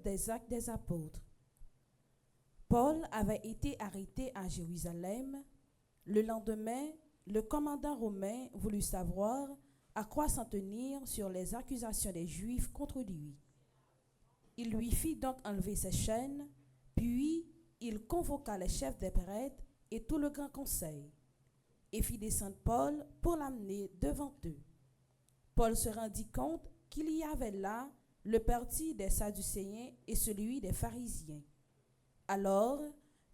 des Actes des Apôtres. Paul avait été arrêté à Jérusalem. Le lendemain, le commandant romain voulut savoir à quoi s'en tenir sur les accusations des Juifs contre lui. Il lui fit donc enlever ses chaînes, puis il convoqua les chefs des prêtres et tout le grand conseil, et fit descendre Paul pour l'amener devant eux. Paul se rendit compte qu'il y avait là le parti des Sadducéens et celui des pharisiens. Alors,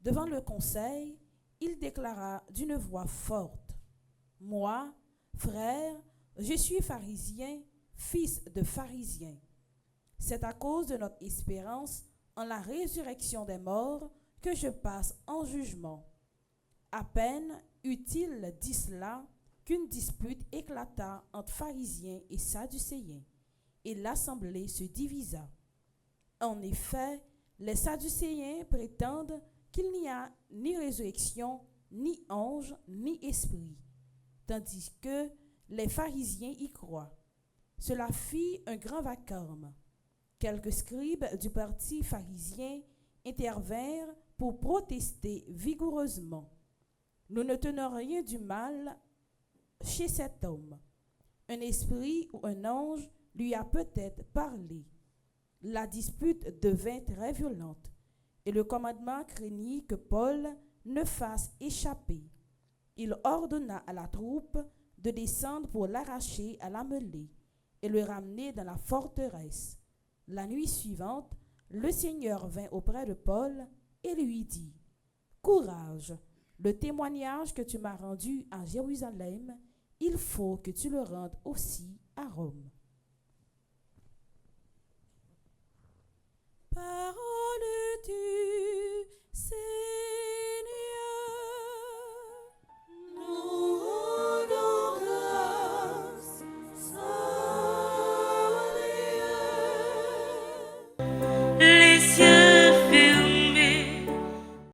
devant le conseil, il déclara d'une voix forte: « Moi, frère, je suis pharisien, fils de pharisien. C'est à cause de notre espérance en la résurrection des morts que je passe en jugement. » À peine eut-il dit cela qu'une dispute éclata entre pharisiens et sadducéens, et l'assemblée se divisa. En effet, les sadducéens prétendent qu'il n'y a ni résurrection, ni ange, ni esprit, tandis que les pharisiens y croient. Cela fit un grand vacarme. Quelques scribes du parti pharisien intervinrent pour protester vigoureusement. « Nous ne tenons rien du mal chez cet homme. Un esprit ou un ange lui a peut-être parlé. » La dispute devint très violente, et le commandement craignit que Paul ne fasse échapper. Il ordonna à la troupe de descendre pour l'arracher à la mêlée et le ramener dans la forteresse. La nuit suivante, le Seigneur vint auprès de Paul et lui dit: « Courage, le témoignage que tu m'as rendu à Jérusalem, il faut que tu le rendes aussi à Rome. »